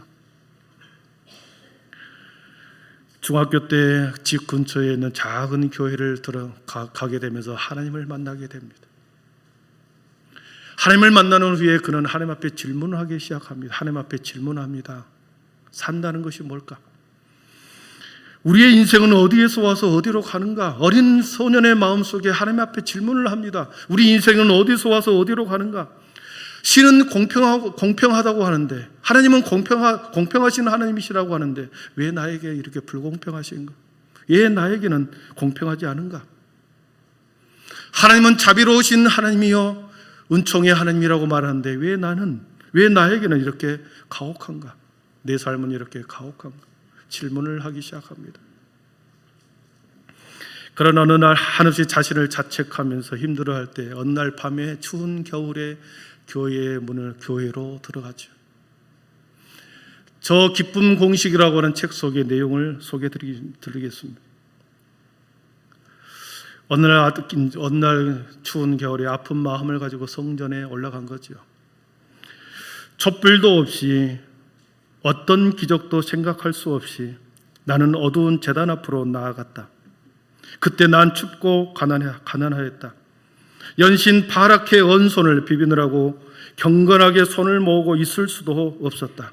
중학교 때 집 근처에 있는 작은 교회를 들어가게 되면서 하나님을 만나게 됩니다. 하나님을 만나는 후에 그는 하나님 앞에 질문을 하기 시작합니다. 하나님 앞에 질문합니다. 산다는 것이 뭘까? 우리의 인생은 어디에서 와서 어디로 가는가? 어린 소년의 마음속에 하나님 앞에 질문을 합니다. 우리 인생은 어디서 와서 어디로 가는가? 신은 공평하다고 하는데, 하나님은 공평하신 하나님이시라고 하는데 왜 나에게 이렇게 불공평하신가? 왜 나에게는 공평하지 않은가? 하나님은 자비로우신 하나님이요 은총의 하나님이라고 말하는데 왜 나에게는 이렇게 가혹한가? 내 삶은 이렇게 가혹한가? 질문을 하기 시작합니다. 그러나 어느 날 한없이 자신을 자책하면서 힘들어할 때, 어느 날 밤에 추운 겨울에 교회로 들어가죠. 저 기쁨 공식이라고 하는 책 속의 내용을 소개드리겠습니다. 어느 날 추운 겨울에 아픈 마음을 가지고 성전에 올라간 거죠. 촛불도 없이, 어떤 기적도 생각할 수 없이 나는 어두운 제단 앞으로 나아갔다. 그때 난 춥고 가난하였다. 연신 파랗게 언 손을 비비느라고 경건하게 손을 모으고 있을 수도 없었다.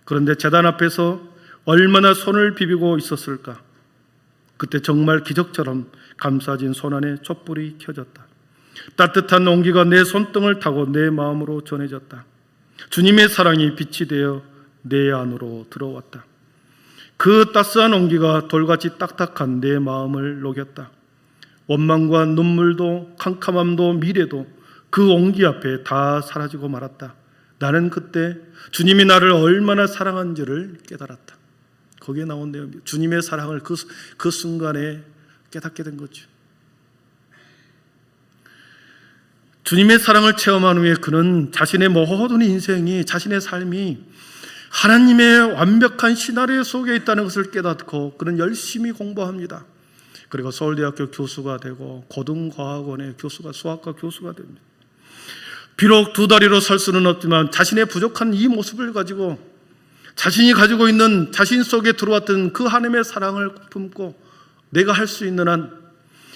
그런데 제단 앞에서 얼마나 손을 비비고 있었을까? 그때 정말 기적처럼 감싸진 손 안에 촛불이 켜졌다. 따뜻한 온기가 내 손등을 타고 내 마음으로 전해졌다. 주님의 사랑이 빛이 되어 내 안으로 들어왔다. 그 따스한 온기가 돌같이 딱딱한 내 마음을 녹였다. 원망과 눈물도 캄캄함도 미래도 그 온기 앞에 다 사라지고 말았다. 나는 그때 주님이 나를 얼마나 사랑한지를 깨달았다. 거기에 나온 내용입니다. 주님의 사랑을 그 순간에 깨닫게 된 거죠. 주님의 사랑을 체험한 후에 그는 자신의 모든 인생이, 자신의 삶이 하나님의 완벽한 시나리오 속에 있다는 것을 깨닫고 그는 열심히 공부합니다. 그리고 서울대학교 교수가 되고 고등과학원의 교수가, 수학과 교수가 됩니다. 비록 두 다리로 설 수는 없지만 자신의 부족한 이 모습을 가지고 자신이 가지고 있는 자신 속에 들어왔던 그 하나님의 사랑을 품고 내가 할 수 있는 한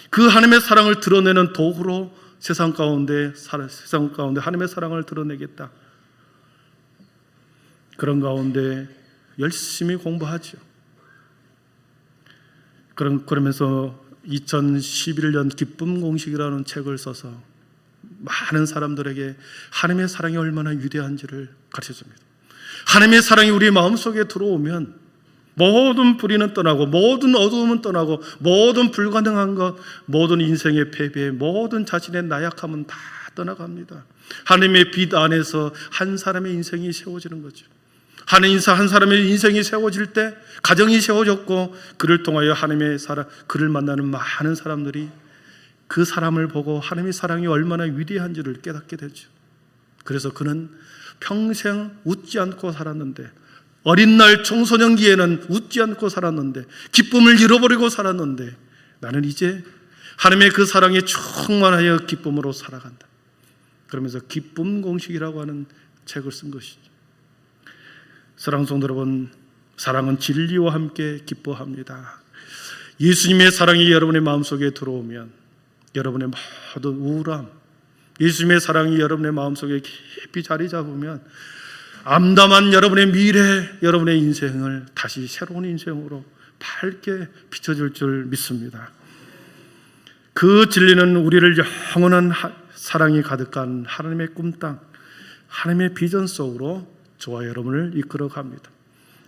그 하나님의 사랑을 드러내는 도구로 세상 가운데 하나님의 사랑을 드러내겠다. 그런 가운데 열심히 공부하죠. 그러면서 2011년 기쁨 공식이라는 책을 써서 많은 사람들에게 하나님의 사랑이 얼마나 위대한지를 가르쳐줍니다. 하나님의 사랑이 우리 마음속에 들어오면 모든 불의는 떠나고 모든 어두움은 떠나고 모든 불가능한 것, 모든 인생의 패배, 모든 자신의 나약함은 다 떠나갑니다. 하나님의 빛 안에서 한 사람의 인생이 세워지는 거죠. 한 사람의 인생이 세워질 때 가정이 세워졌고 그를 통하여 하나님의 사랑, 그를 만나는 많은 사람들이 그 사람을 보고 하나님의 사랑이 얼마나 위대한지를 깨닫게 되죠. 그래서 그는 평생 웃지 않고 살았는데, 어린 날 청소년기에는 웃지 않고 살았는데, 기쁨을 잃어버리고 살았는데, 나는 이제 하나님의 그 사랑에 충만하여 기쁨으로 살아간다. 그러면서 기쁨 공식이라고 하는 책을 쓴 것이죠. 사랑하는 성도 여러분, 사랑은 진리와 함께 기뻐합니다. 예수님의 사랑이 여러분의 마음속에 들어오면 여러분의 모든 우울함, 예수님의 사랑이 여러분의 마음속에 깊이 자리 잡으면 암담한 여러분의 미래, 여러분의 인생을 다시 새로운 인생으로 밝게 비춰줄 줄 믿습니다. 그 진리는 우리를 영원한 사랑이 가득한 하나님의 꿈땅, 하나님의 비전 속으로 저와 여러분을 이끌어 갑니다.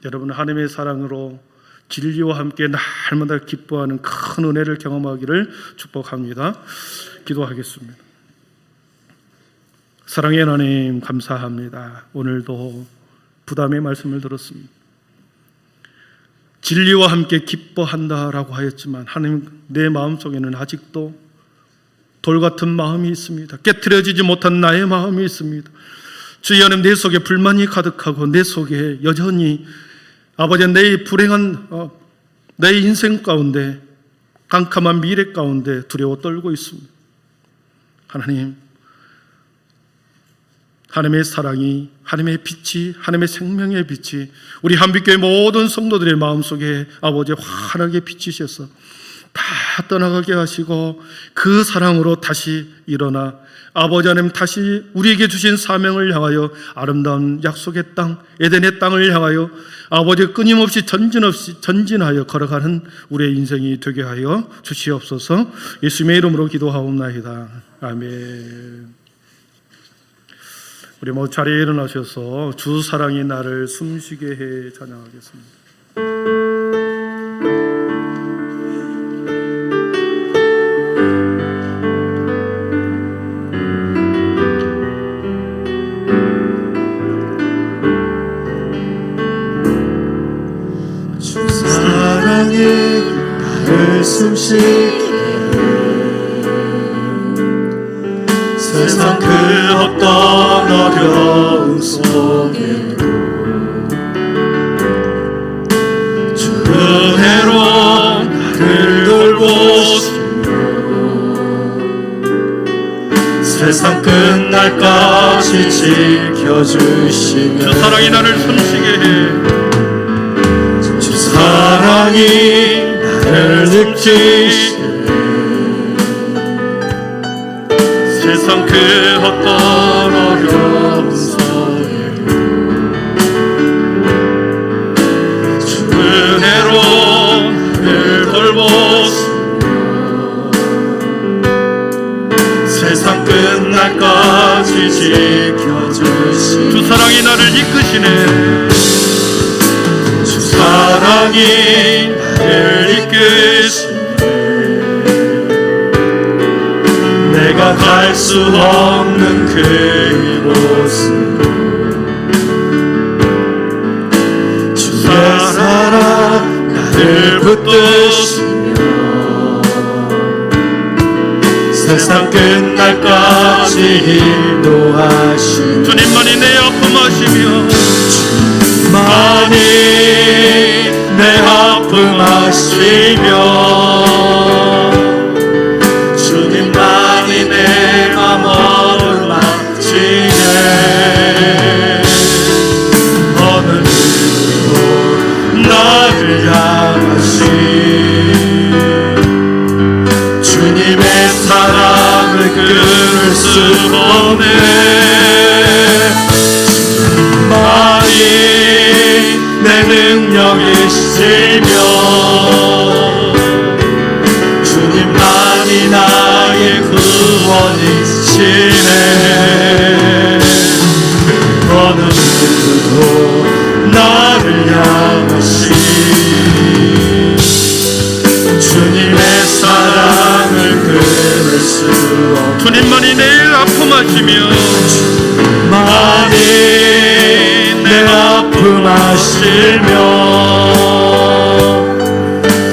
여러분, 하나님의 사랑으로 진리와 함께 날마다 기뻐하는 큰 은혜를 경험하기를 축복합니다. 기도하겠습니다. 사랑의 하나님, 감사합니다. 오늘도 부담의 말씀을 들었습니다. 진리와 함께 기뻐한다라고 하였지만 하나님, 내 마음속에는 아직도 돌같은 마음이 있습니다. 깨트려지지 못한 나의 마음이 있습니다. 주여 하나님, 내 속에 불만이 가득하고 내 속에 여전히 아버지, 내 불행한 내 인생 가운데, 깜깜한 미래 가운데 두려워 떨고 있습니다. 하나님, 하나님의 사랑이, 하나님의 빛이, 하나님의 생명의 빛이 우리 한빛교회 모든 성도들의 마음속에 아버지 환하게 비치셔서 다 떠나가게 하시고 그 사랑으로 다시 일어나 아버지 하나님 다시 우리에게 주신 사명을 향하여 아름다운 약속의 땅, 에덴의 땅을 향하여 아버지 끊임없이 전진하여 걸어가는 우리의 인생이 되게 하여 주시옵소서. 예수님의 이름으로 기도하옵나이다. 아멘. 우리 모두 자리에 일어나셔서 주 사랑이 나를 숨쉬게 해 찬양하겠습니다. 주 사랑이 나를 숨쉬게 세상 그 어떤 어려움 속에도 주 은혜로 나를 돌보시며 세상 끝날까지 지켜주시며 주 사랑이 나를 숨쉬게 해. 주 사랑이 나를 느끼시며 세상 그 어떤 어려움 속에도 주 은혜로 나를 돌보시며 세상 끝날까지 지켜주시며 주 사랑이 나를 이끄시네. 주 사랑이 나를 이끄시며 내가 갈 수 없는 그곳으로 주의 사랑 나를 붙드시며 세상 끝날까지 인도하시네. 주님만이 내 아픔 아시며 많이 내 아픔 아시며 주님만이 내 맘 어루만지네. 어느 누구도 나를 향하시 주님의 사랑을 끊을 수 없네. 주님만이 내 능력이시며 주님만이 나의 구원이시네. 어느 누구도 나를 향하시 주님의 사랑을 끊을 수 없네. 주님만이 내 아픔 아시며 많이 내 아픔 아시며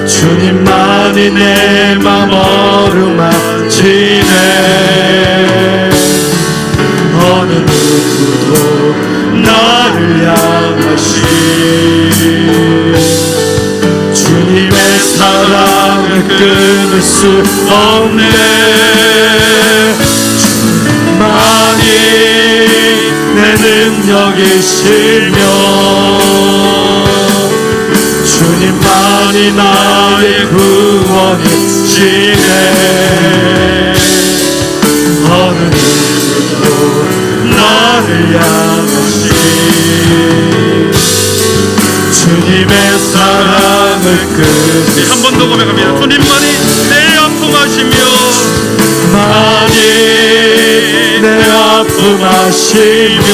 주님만이 내 맘 어루만지네. 어느 누구도 나를 향하시 주님의 사랑을 끊을 수 없네. 주님만이 내 능력이시며 주님만이 나의 구원이시네. 어느 누구도 나를 향하시 주님의 사랑을 끊으시. 한 번 더 고백합니다. 주님만이 내 아픔 아시며 많이 내 아픔 아시며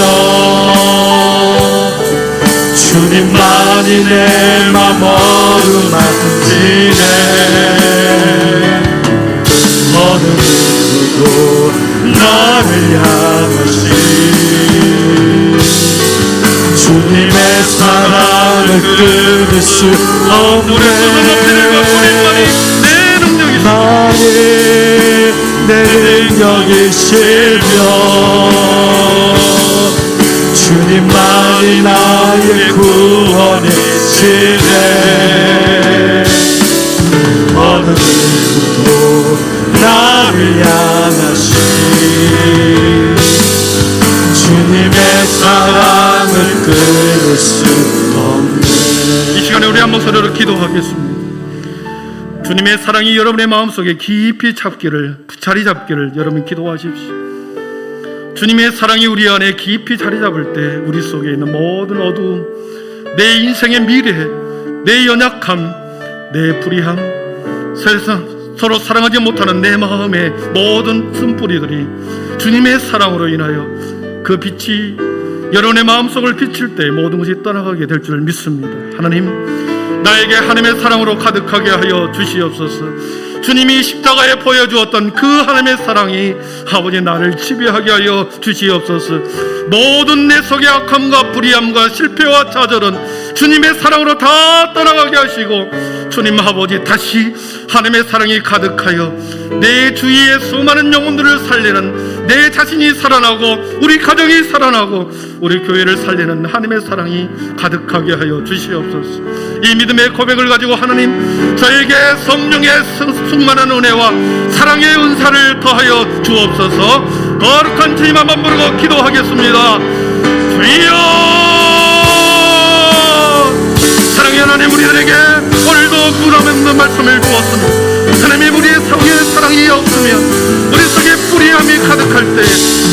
주님만이 내 맘 어루만지네. 어느 누구도 나를 향하시 주님의 사랑을 끊을 수 없네. 많이 내 능력이시며 주님만이 나의 구원이시네. 어느 누구도 나를 향하시 주님의 사랑을 끊을 수 없네. 이 시간에 우리 한 목소리로 기도하겠습니다. 주님의 사랑이 여러분의 마음속에 깊이 자리 잡기를 여러분 기도하십시오. 주님의 사랑이 우리 안에 깊이 자리 잡을 때 우리 속에 있는 모든 어두움, 내 인생의 미래, 내 연약함, 내 불의함, 서로 사랑하지 못하는 내 마음의 모든 쓴뿌리들이 주님의 사랑으로 인하여 그 빛이 여러분의 마음속을 비칠 때 모든 것이 떠나가게 될 줄 믿습니다. 하나님, 나에게 하나님의 사랑으로 가득하게 하여 주시옵소서. 주님이 십자가에 보여주었던 그 하나님의 사랑이 아버지 나를 지배하게 하여 주시옵소서. 모든 내 속의 악함과 불의함과 실패와 좌절은 주님의 사랑으로 다 떠나가게 하시고 주님 아버지 다시 하나님의 사랑이 가득하여 내 주위의 수많은 영혼들을 살리는 내 자신이 살아나고 우리 가정이 살아나고 우리 교회를 살리는 하나님의 사랑이 가득하게 하여 주시옵소서. 이 믿음의 고백을 가지고 하나님 저에게 성령의 충만한 은혜와 사랑의 은사를 더하여 주옵소서. 거룩한 주님 한번 부르고 기도하겠습니다. 주여, 사랑의 하나님, 우리들에게 오늘도 구원없는 말씀을 주었습니다. 하나님, 우리의 성의 사랑이 없으면 우리 속에 불의함이 가득할 때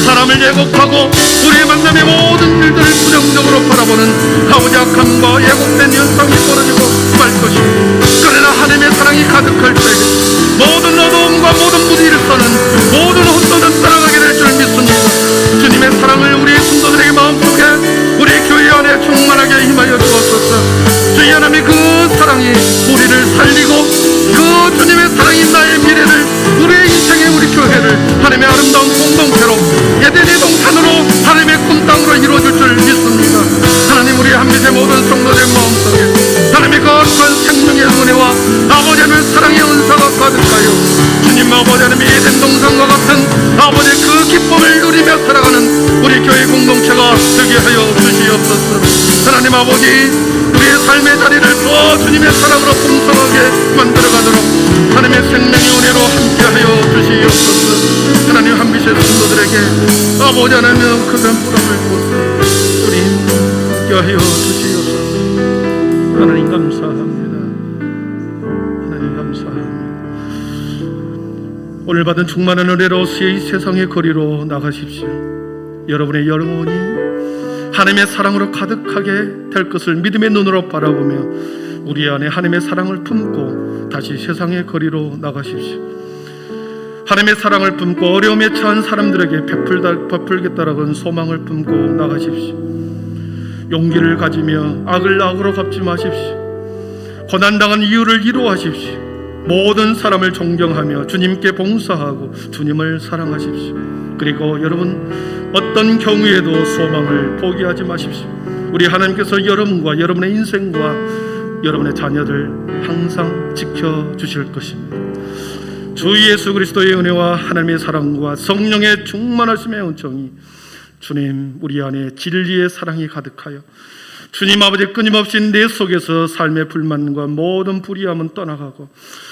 사람을 예곡하고 우리의 만남의 모든 일들을 부정적으로 바라보는 아버지 악함과 예곡된 현상이 벌어지고 말 것입니다. 그러나 하나님의 사랑이 가득할 때 모든 어두움과 모든 무리를 써는 모든 혼돈은 떠나가게 될 줄 믿습니다. 주님의 사랑을 우리 성도들에게 마음속에 우리 교회 안에 충만하게 힘하여 주옵소서. 주의 하나님의 그 사랑이 우리를 살리고 그 주님의 사랑이 나의 미래를 우리의 인생의 우리 교회를 하나님의 아름다운 공동체로 에덴의 동산으로 하나님의 꿈 땅으로 이루어질 줄 믿습니다. 하나님, 우리 한 밑의 모든 아버지, 우리의 삶의 자리를 더 주님의 사랑으로 풍성하게 만들어가도록 하나님의 생명의 은혜로 함께하여 주시옵소서. 하나님 한 빛의 성도들에게 아버지 하나님 그간 보람을 주옵소서. 주님 함께하여 주시옵소서. 하나님 감사합니다. 하나님 감사합니다. 오늘 받은 충만한 은혜로 이 세상의 거리로 나가십시오. 여러분의 영혼이 하나님의 사랑으로 가득하게 될 것을 믿음의 눈으로 바라보며 우리 안에 하나님의 사랑을 품고 다시 세상의 거리로 나가십시오. 하나님의 사랑을 품고 어려움에 처한 사람들에게 베풀겠다라는 소망을 품고 나가십시오. 용기를 가지며 악을 악으로 갚지 마십시오. 고난당한 이유를 이루하십시오. 모든 사람을 존경하며 주님께 봉사하고 주님을 사랑하십시오. 그리고 여러분 어떤 경우에도 소망을 포기하지 마십시오. 우리 하나님께서 여러분과 여러분의 인생과 여러분의 자녀들 항상 지켜주실 것입니다. 주 예수 그리스도의 은혜와 하나님의 사랑과 성령의 충만하심의 은총이 주님 우리 안에 진리의 사랑이 가득하여 주님 아버지 끊임없이 내 속에서 삶의 불만과 모든 불의함은 떠나가고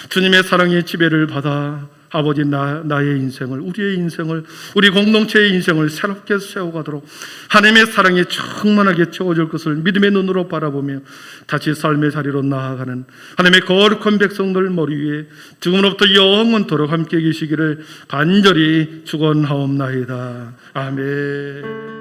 주님의 사랑의 지배를 받아 아버지 나의 인생을, 우리의 인생을, 우리 공동체의 인생을 새롭게 세워가도록 하나님의 사랑이 충만하게 채워줄 것을 믿음의 눈으로 바라보며 다시 삶의 자리로 나아가는 하나님의 거룩한 백성들 머리 위에 지금으로부터 영원토록 함께 계시기를 간절히 축원하옵나이다. 아멘.